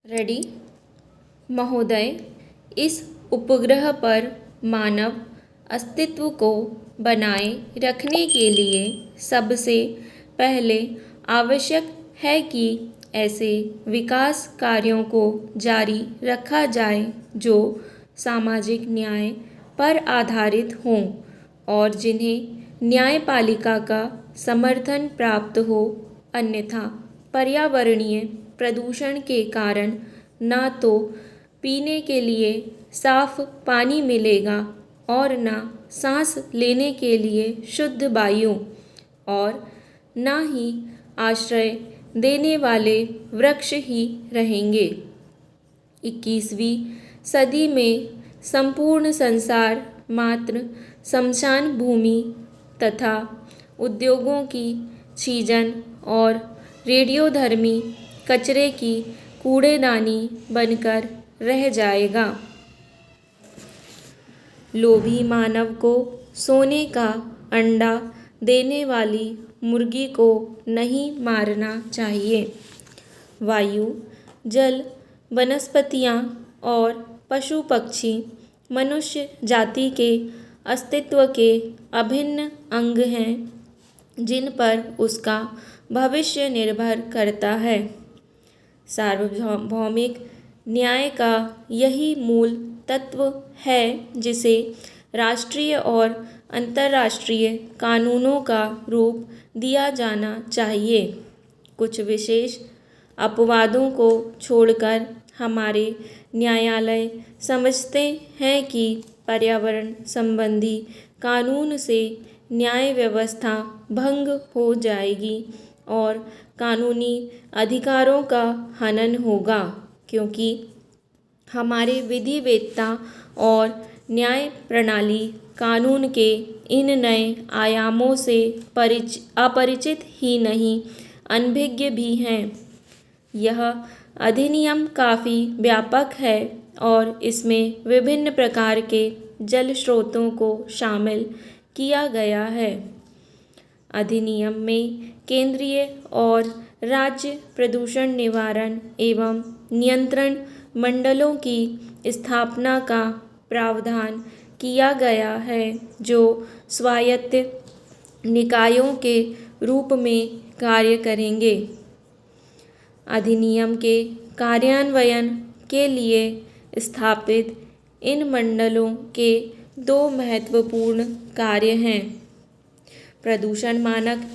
Ready. महोदय, इस उपग्रह पर मानव अस्तित्व को बनाए रखने के लिए सबसे पहले आवश्यक है कि ऐसे विकास कार्यों को जारी रखा जाए जो सामाजिक न्याय पर आधारित हों और जिन्हें न्यायपालिका का समर्थन प्राप्त हो, अन्यथा पर्यावरणीय प्रदूषण के कारण न तो पीने के लिए साफ पानी मिलेगा और न सांस लेने के लिए शुद्ध वायु, और न ही आश्रय देने वाले वृक्ष ही रहेंगे। 21वीं सदी में संपूर्ण संसार मात्र श्मशान भूमि तथा उद्योगों की छीजन और रेडियोधर्मी कचरे की कूड़ेदानी बनकर रह जाएगा। लोभी मानव को सोने का अंडा देने वाली मुर्गी को नहीं मारना चाहिए। वायु, जल, वनस्पतियाँ और पशु पक्षी मनुष्य जाति के अस्तित्व के अभिन्न अंग हैं जिन पर उसका भविष्य निर्भर करता है। सार्वभौमिक न्याय का यही मूल तत्व है जिसे राष्ट्रीय और अंतर्राष्ट्रीय कानूनों का रूप दिया जाना चाहिए। कुछ विशेष अपवादों को छोड़कर हमारे न्यायालय समझते हैं कि पर्यावरण संबंधी कानून से न्याय व्यवस्था भंग हो जाएगी और कानूनी अधिकारों का हनन होगा, क्योंकि हमारे विधिवेत्ता और न्याय प्रणाली कानून के इन नए आयामों से अपरिचित ही नहीं, अनभिज्ञ भी हैं। यह अधिनियम काफ़ी व्यापक है और इसमें विभिन्न प्रकार के जल स्रोतों को शामिल किया गया है। अधिनियम में केंद्रीय और राज्य प्रदूषण निवारण एवं नियंत्रण मंडलों की स्थापना का प्रावधान किया गया है जो स्वायत्त निकायों के रूप में कार्य करेंगे। अधिनियम के कार्यान्वयन के लिए स्थापित इन मंडलों के दो महत्वपूर्ण कार्य हैं: प्रदूषण मानक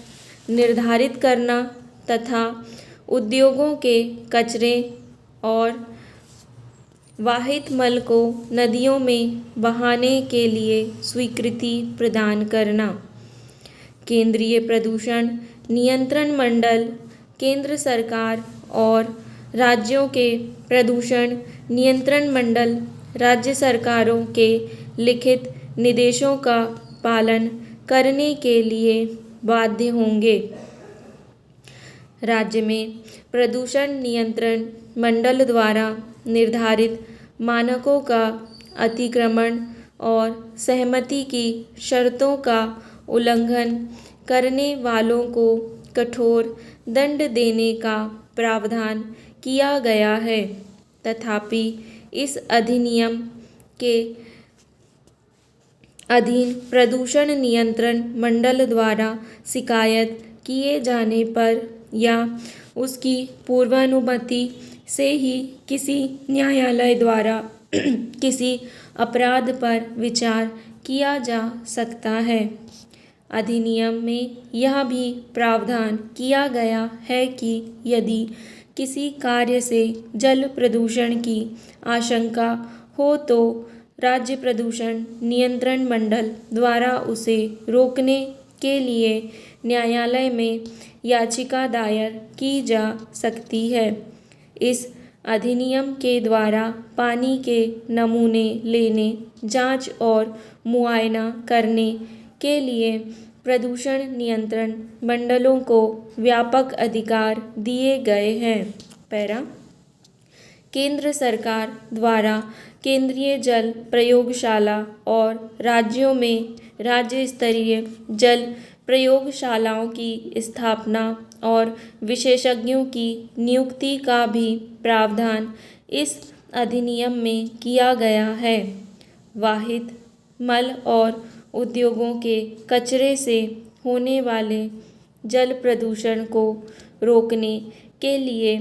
निर्धारित करना तथा उद्योगों के कचरे और वाहित मल को नदियों में बहाने के लिए स्वीकृति प्रदान करना। केंद्रीय प्रदूषण नियंत्रण मंडल केंद्र सरकार और राज्यों के प्रदूषण नियंत्रण मंडल राज्य सरकारों के लिखित निर्देशों का पालन करने के लिए बाध्य होंगे। राज्य में प्रदूषण नियंत्रण मंडल द्वारा निर्धारित मानकों का अतिक्रमण और सहमति की शर्तों का उल्लंघन करने वालों को कठोर दंड देने का प्रावधान किया गया है। तथापि इस अधिनियम के अधीन प्रदूषण नियंत्रण मंडल द्वारा शिकायत किए जाने पर या उसकी पूर्वानुमति से ही किसी न्यायालय द्वारा किसी अपराध पर विचार किया जा सकता है। अधिनियम में यह भी प्रावधान किया गया है कि यदि किसी कार्य से जल प्रदूषण की आशंका हो तो राज्य प्रदूषण नियंत्रण मंडल द्वारा उसे रोकने के लिए न्यायालय में याचिका दायर की जा सकती है। इस अधिनियम के द्वारा पानी के नमूने लेने, जांच और मुआयना करने के लिए प्रदूषण नियंत्रण मंडलों को व्यापक अधिकार दिए गए हैं। पैरा केंद्र सरकार द्वारा केंद्रीय जल प्रयोगशाला और राज्यों में राज्य स्तरीय जल प्रयोगशालाओं की स्थापना और विशेषज्ञों की नियुक्ति का भी प्रावधान इस अधिनियम में किया गया है। वाहित मल और उद्योगों के कचरे से होने वाले जल प्रदूषण को रोकने के लिए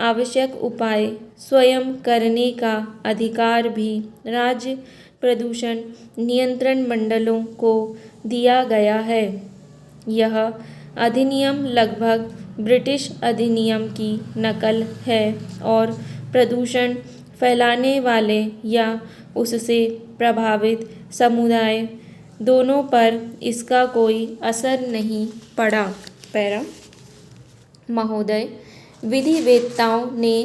आवश्यक उपाय स्वयं करने का अधिकार भी राज्य प्रदूषण नियंत्रण मंडलों को दिया गया है। यह अधिनियम लगभग ब्रिटिश अधिनियम की नकल है और प्रदूषण फैलाने वाले या उससे प्रभावित समुदाय दोनों पर इसका कोई असर नहीं पड़ा। पैरा महोदय, विधिवेत्ताओं ने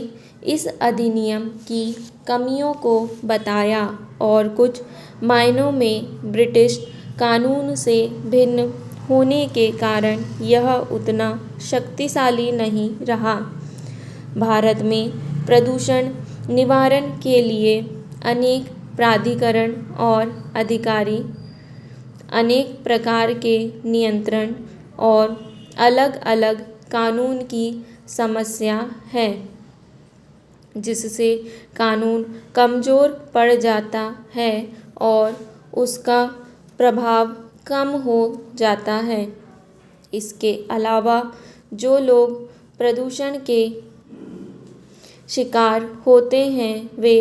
इस अधिनियम की कमियों को बताया और कुछ मायनों में ब्रिटिश कानून से भिन्न होने के कारण यह उतना शक्तिशाली नहीं रहा। भारत में प्रदूषण निवारण के लिए अनेक प्राधिकरण और अधिकारी अनेक प्रकार के नियंत्रण और अलग अलग कानून की समस्या है, जिससे कानून कमज़ोर पड़ जाता है और उसका प्रभाव कम हो जाता है। इसके अलावा जो लोग प्रदूषण के शिकार होते हैं वे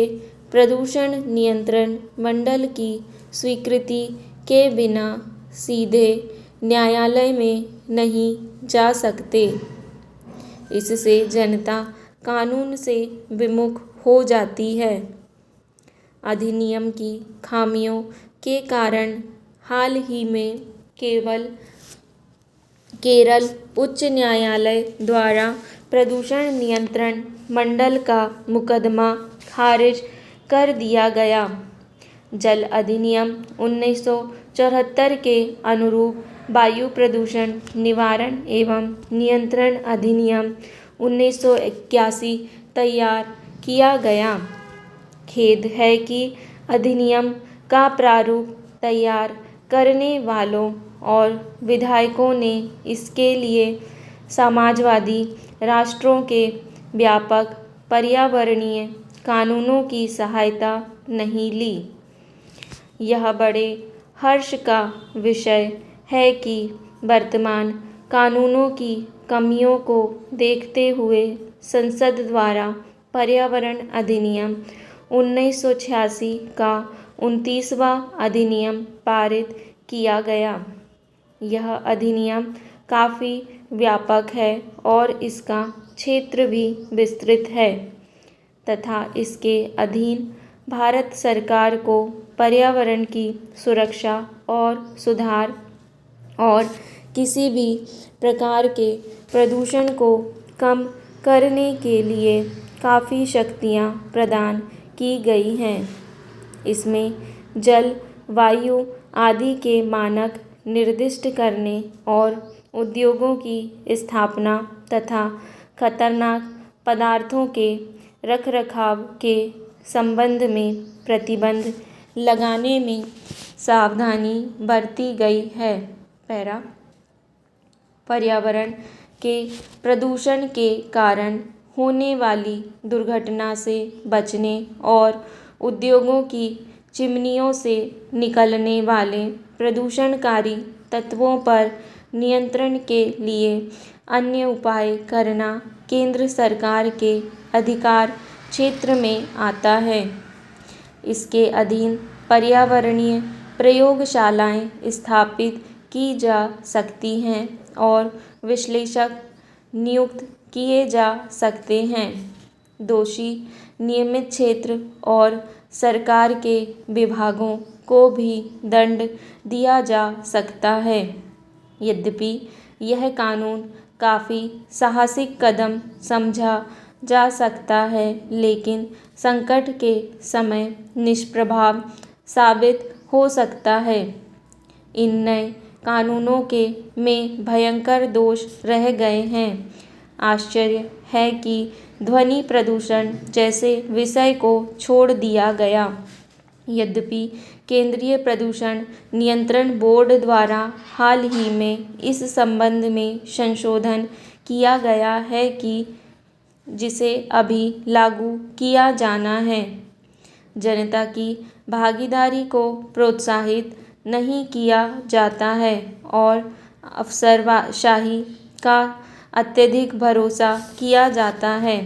प्रदूषण नियंत्रण मंडल की स्वीकृति के बिना सीधे न्यायालय में नहीं जा सकते। इससे जनता कानून से विमुख हो जाती है। अधिनियम की खामियों के कारण हाल ही में केरल उच्च न्यायालय द्वारा प्रदूषण नियंत्रण मंडल का मुकदमा खारिज कर दिया गया। जल अधिनियम 1974 के अनुरूप वायु प्रदूषण निवारण एवं नियंत्रण अधिनियम 1981 तैयार किया गया। खेद है कि अधिनियम का प्रारूप तैयार करने वालों और विधायकों ने इसके लिए समाजवादी राष्ट्रों के व्यापक पर्यावरणीय कानूनों की सहायता नहीं ली। यह बड़े हर्ष का विषय है कि वर्तमान कानूनों की कमियों को देखते हुए संसद द्वारा पर्यावरण अधिनियम 1986 का 29वां अधिनियम पारित किया गया। यह अधिनियम काफ़ी व्यापक है और इसका क्षेत्र भी विस्तृत है तथा इसके अधीन भारत सरकार को पर्यावरण की सुरक्षा और सुधार और किसी भी प्रकार के प्रदूषण को कम करने के लिए काफ़ी शक्तियाँ प्रदान की गई हैं। इसमें जल, वायु आदि के मानक निर्दिष्ट करने और उद्योगों की स्थापना तथा खतरनाक पदार्थों के रखरखाव के संबंध में प्रतिबंध लगाने में सावधानी बरती गई है। पैरा पर्यावरण के प्रदूषण के कारण होने वाली दुर्घटना से बचने और उद्योगों की चिमनियों से निकलने वाले प्रदूषणकारी तत्वों पर नियंत्रण के लिए अन्य उपाय करना केंद्र सरकार के अधिकार क्षेत्र में आता है। इसके अधीन पर्यावरणीय प्रयोगशालाएं स्थापित की जा सकती हैं और विश्लेषक नियुक्त किए जा सकते हैं। दोषी नियमित क्षेत्र और सरकार के विभागों को भी दंड दिया जा सकता है। यद्यपि यह कानून काफ़ी साहसिक कदम समझा जा सकता है, लेकिन संकट के समय निष्प्रभाव साबित हो सकता है। इन नए कानूनों के में भयंकर दोष रह गए हैं। आश्चर्य है कि ध्वनि प्रदूषण जैसे विषय को छोड़ दिया गया। यद्यपि केंद्रीय प्रदूषण नियंत्रण बोर्ड द्वारा हाल ही में इस संबंध में संशोधन किया गया है कि जिसे अभी लागू किया जाना है। जनता की भागीदारी को प्रोत्साहित नहीं किया जाता है और अफसरशाही का अत्यधिक भरोसा किया जाता है।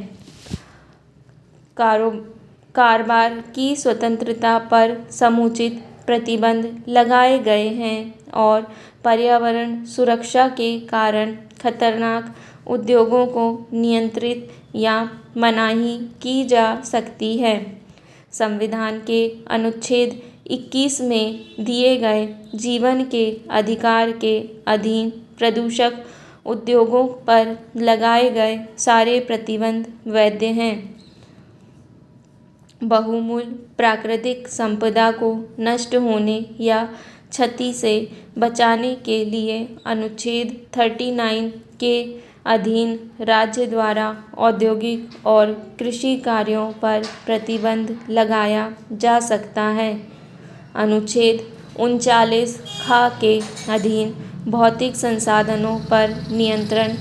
कारोबार की स्वतंत्रता पर समुचित प्रतिबंध लगाए गए हैं और पर्यावरण सुरक्षा के कारण खतरनाक उद्योगों को नियंत्रित या मनाही की जा सकती है। संविधान के अनुच्छेद 21 में दिए गए जीवन के अधिकार के अधीन प्रदूषक उद्योगों पर लगाए गए सारे प्रतिबंध वैध हैं। बहुमूल्य प्राकृतिक संपदा को नष्ट होने या क्षति से बचाने के लिए अनुच्छेद 39 के अधीन राज्य द्वारा औद्योगिक और कृषि कार्यों पर प्रतिबंध लगाया जा सकता है। अनुच्छेद 39 ख के अधीन भौतिक संसाधनों पर नियंत्रण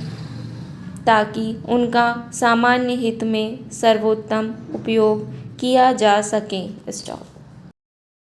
ताकि उनका सामान्य हित में सर्वोत्तम उपयोग किया जा सके। स्टॉप।